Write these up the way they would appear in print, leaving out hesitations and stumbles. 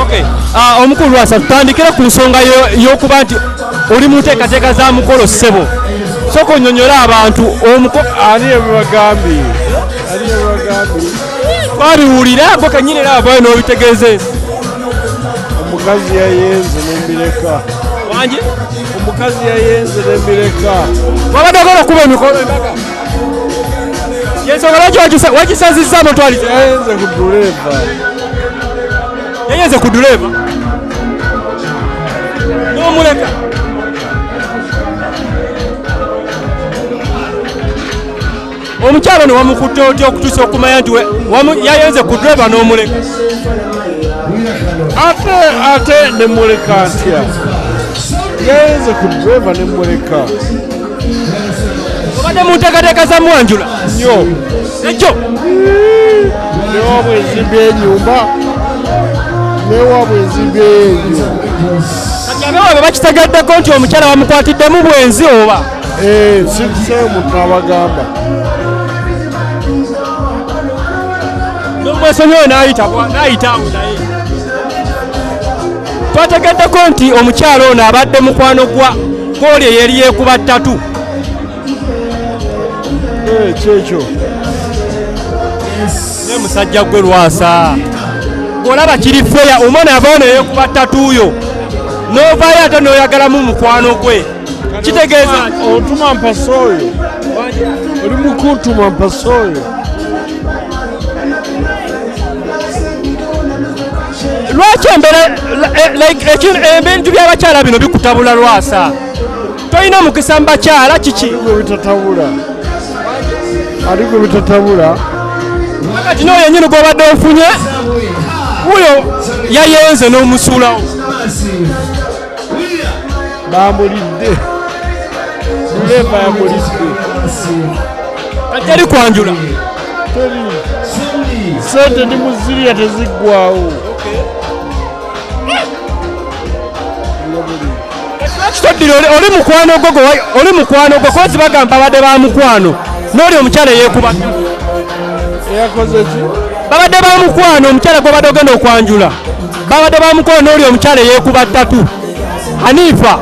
Okay. Omukulu Lwasa tutandikira ku nsonga y'okuba nti oli mu nteekateeka za mukolo ssebo. Sooka onnyonnyola abantu ani ebibagambye. Twabiwulira gwe kennyini era avaayo n'obitegeeza ensi. Omukazi yayenze n'embireka. Wangi? Omukazi yayenze n'embireka. Wabadde okola okuba emikolo embaga. Yensonga lwaki wagisazizaamu twalize? Yayenze ku duleeva. Yayenze ku duleeva? N'omuleka? Omukyalo ne wamukutte otya okutuusa okumanya nti yayenze ku duleeva n'omuleka? Ate ne muleka ntya. Yayenze ku duleeva ne muleka. Obadde mu nteekateeka za mwanjula? Nnyo. Ekyo? Ne wabwe enzimbye ennyumba. Ne wabwe enzimbye enyo. Kati abeewaabe bakitegeddeko nti omukyala wamukwatiddemu bwenzi oba? Sikuseeyo muntu abagamba. N'omwesonyiwe n'ayitawo naye. Twategeddeko nti omukyala ono abadde mukwano gw'oli eyeri yeekuba ttatu. Kyekyo. Ne musajja gwe Lwasa. Olaba kiri feya omwana avayo neyeekuba ttatuuyo. N'ovaayo ate n'oyagalamu mukwano gwe. Kitegeeza otuma mpasa oyo. Oli mukuntuma mpasa oyo. Lwaki ebintu by'abakyala bino bikutabula Lwasa? Tolina mukisa mu bakyala kiki? Ariko bitatabula. Kati n'oyo yennyini gw'obadde ofunye wuyo yayenze n'omusuulawo. Bamulidde. Duleeva yamulidde. Kati eri kwanjula. Sente ndi muzirya teziggwawo. Kitodire oli mukwano gwo kozi bagamba abadde ba mukwano n'oli omukyala yeekuba. Eyakoze ki? Babadde ba mukwano omukyala gw'obadde ogenda okwanjula. Babadde ba mukwano n'oli omukyala yeekuba ttatu. Hanifa.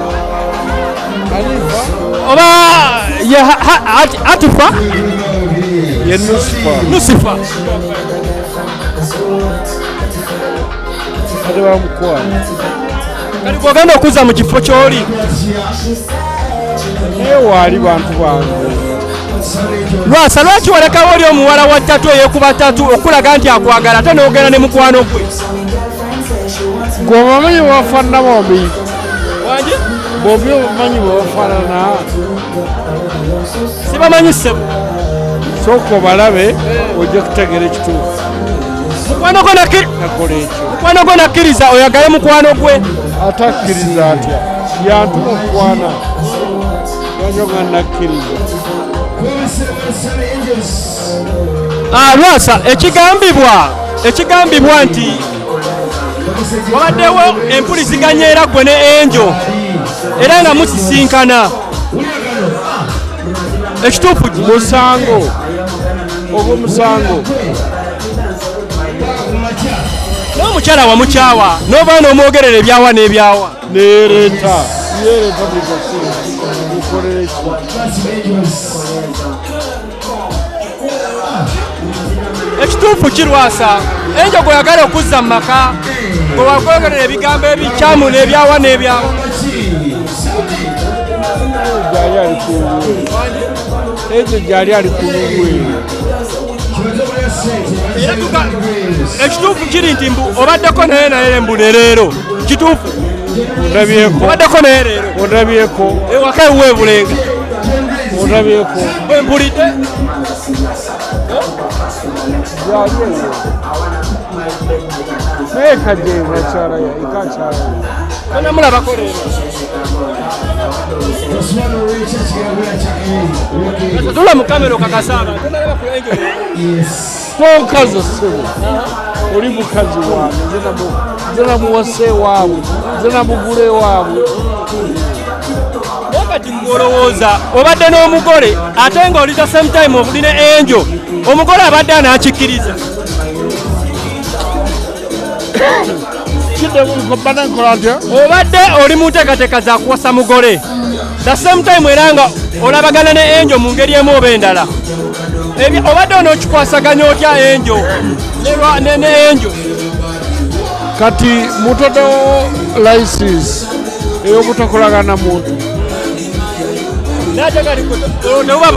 Oba Atifa? Ye Nusifa. Ate ba mukwano. Kati gw'ogenda okuzza mu kifo ky'oli. Naye waali bantu bange. Lwasa lwaki walekawo oli omuwala wa ttatu eyeekuba ttatu okulaga nti akwagala ate n'ogenda ne mukwano gwe? Gwe obamanyi bwebafaanana bombi. Wangi? Bombi obamanyi bwebafaanana. Sibamanyi ssebo. Sooka obalabe ojja kutegeera ekituufu. Mukwano gwo nakola ekyo. Mukwano gwo nakkiriza oyagale mukwano gwe. Atakkiriza atya? Yantuma okukwana. Lwaki nga nakkiriza? Lwasa ekigambibwa nti wabaddewo empuliziganya era gwe ne Enjo era nga musisinkana. Ekituufu musango oba omusango. N'omukyala wamukyawa n'oba n'omwogerera ebyawa n'ebyawa. Neereeta bigasimu mukolere ki? Ekituufu ki Lwasa? Enjo gw'oyagala okuzza mu maka gwe wakwogerera ebigambo ebikyamu n'ebyawa n'ebyawa. Ekyo gyali ali ku lulwe. Ekituufu kiri nti obaddeko naye mbu ne leero. Kituufu? Ondabyeko. Obaddeko naye leero. Ondabyeko. Ewaka eweebulenga. Ondabyeko. Bwe mpulidde. Naye kajenga kyala ya ikakyala. Kona mulabako leero. Tula mu kamera okakasaaba. Mukazi ssebo. Oli mukazi wange. Nze namuwase waabwe. Nze namugule waabwe. Kati ng'olowooza obadde n'omugole ate ng'oli the same time obuli ne Enjo. Omugole abadde anakikkiriza. obadde oli mu nteekateeka za kuwasa mugole the same time era nga olabagana ne enjo mu ngeri emu oba endala obadde onookikwasaganya otya enjo ne enjo kati mutodo license ey'obutakolagana muntu teuba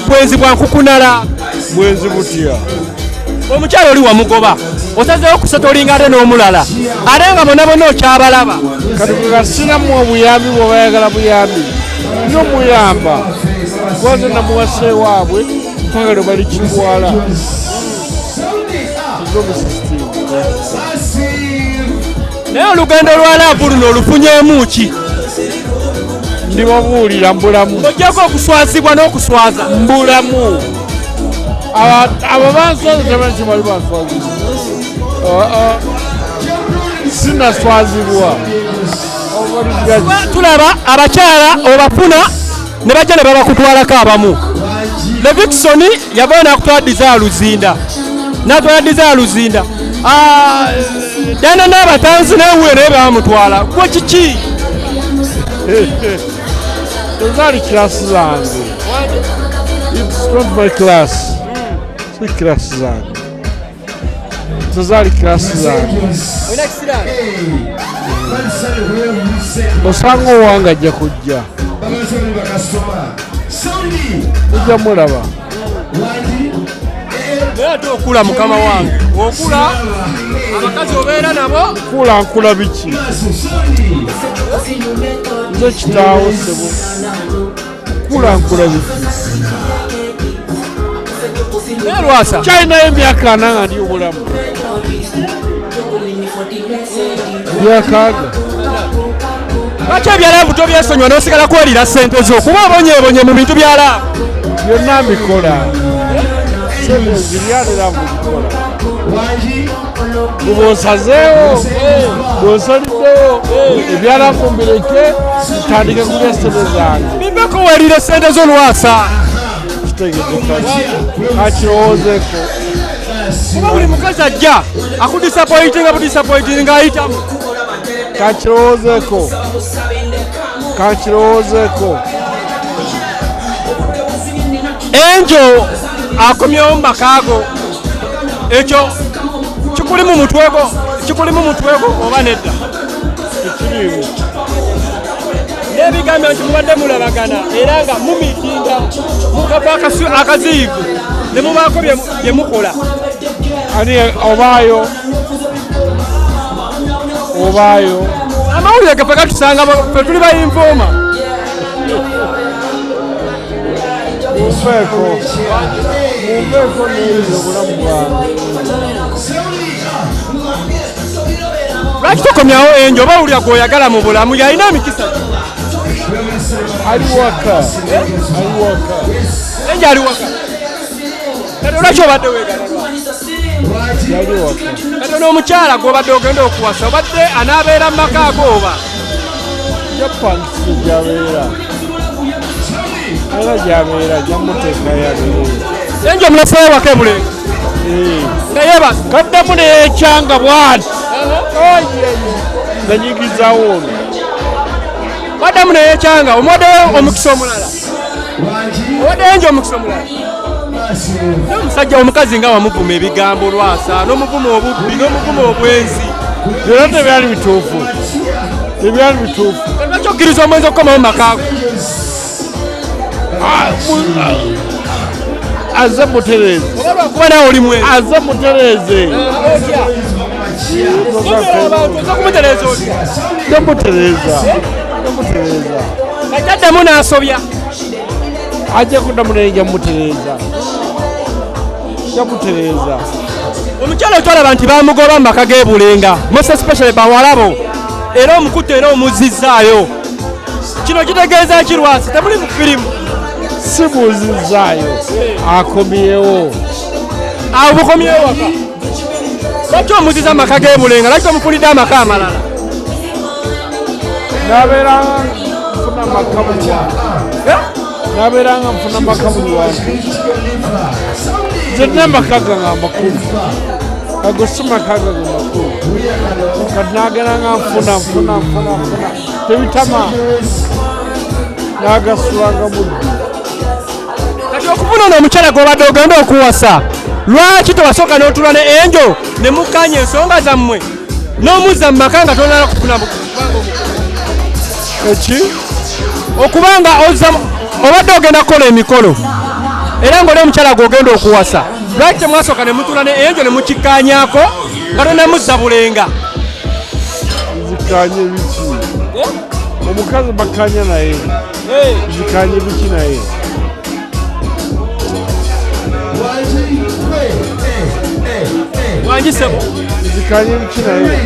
bwenzi bwa nkukunala bwenzi butya omukyalo oli wamugoba osazeewo kusetolinga ate n'omulala ate nga bonna okyabalaba kati kugasinamu obuyambi bwebayagala buyambi nomuyamba gwaze namuwase waabwe mpaka lwe bali kitwala naye olugendo lwa laavu luno olufunyemu ki ndibabuulira mbulamu ojjako okuswazibwa n'okuswaza mbulamu abo banswaza temanyi kimali banswazibwa sinaswazibwa tulaba abakyala obafuna ne bajja ne babakutwalako abamu Levikisoni yavayo nakutwala diza luzinda natwala diza luzinda dana n'abatanzi newuwe naye bamutwala gwe kiki tezaali kilasi zange it's not my class si kilasi zange tezaali kilasi zange osanga owange ajja kujja ujja mulaba naye ate okula mukama wange okula abakazi obeera nabo nkula biki nze kitaawo sebo nkula biki naye Lwasa kyalinayo emyaka 4 nga ndi obulamu byakaaga lwaki ebyalaavu tobyesonyiwa n'osigala kwelira ssente zo kuba obonyebonye mu bintu byalaavu byonna mbikola sente ziryanira mbikola bw'osazeewo bw'osaliddewo ebyalaavu mbireke ntandike kulya sente zange bimbeko welire ssente zo Lwasa kitegedde kakirowoozeeko kuba buli mukazi ajja akudisappointinga budisappointinga ayitamu kakirowoozeeko enjo akomyewo mu makaago ekyo kikuli mu mutwego oba nedda ekirimu n'ebigambo nti mubadde mulabagana era nga mumiitinga mukava akaziivu ne mubaako bye mukola ani obaayo amawulire gefe gatusanga fe tuli bayinfooma mumpeeko neeyo obulamu bwange lwaki tokomyawo enjo oba wulira gw'oyagala mu bulamu yalina emikisa ali waka enjo ali waka kati olwaki obadde weegala yali waka kati n'omukyala gw'obadde ogenda okuwasa obadde anaabeera mu maka ago oba japangisi gyabeera era gyabeera jamuteeka yabeera enjo muleseewo waka ebulenga nga yeebasa kaddemu neyekyanga bwati nanyigizawo ono baddamu neyekyanga omwaddeyo omukisa omulala owaddeyo enjo omukisa omulala n'omusajja omukazi nga wamuvuma ebigambo Lwasa n'omuvuma obubbi n'omuvuma obwenzi byonna tebyali bituufu lwaki okkiriza omwenzi okukomawo mu makaago aze mutereeze oba lwakuba nawe oli mwenzi aze mutereeze oza kumutereeza otya temutereeza kati addemu n'asobya ajja kuddamu naye jamutereeza omukyala otwalaba nti bamugoba mu maka g'ebulenga most especially bawalabo era omukutte era omuzizzaayo kino kitegeeza ki Lwasa temuli mu firimu si muzizzaayo akomyewo awo bukomyewo waka lwaki omuzizza amaka g'ebulenga lwaki omufunidde amaka amalala nabeeranga nfuna amaka buli wantu zonna amaka gange amakulu ago si maka gange makulu kati nagenda nga nfuna tebitama nagasulanga muddu. Kati okufuna ono omukyala gw'obadde ogenda okuwasa lwaki tewasooka n'otula ne enjo ne mukkanya ensonga zammwe n'omuzza mu maka nga tonala kufuna eki okubanga obadde ogenda kukola emikolo era ng'oli omukyala gw'ogenda okuwasa lwaki temwasooka ne mutula ne enjo ne mukikkaanyaako nga tonamuzza bulenga? zikanye biki omukazi bakkanya naye zikanye biki naye wangisebo zikanye biki naye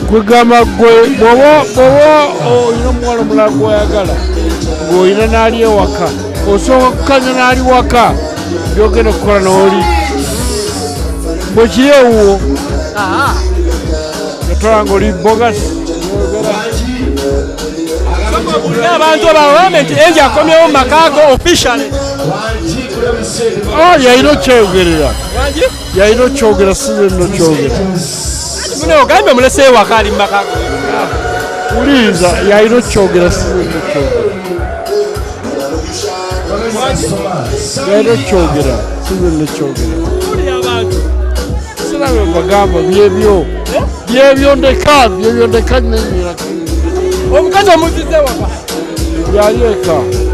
kwegamba gwe bwoba olina omuwala omulala gw'oyagala ng'olina n'ali ewaka osooka kukanya n'ali waka byogenda okukola n'oli bwekiri ewuwo yatwala ng'oli bogasi abantu abagambe nti enji akomyewo mu maka go officially. Yalina okyeyogerera yalina okyogera sinze nno kyogera mune ogambye muleseyo waka ali mu maka go uliriza yalina okyogera sinze nno kyogera yalina okyogera sinze nno kyogera sinabe mbagamba byebyo ndeka nenyira omukazi omuzize waka yali eka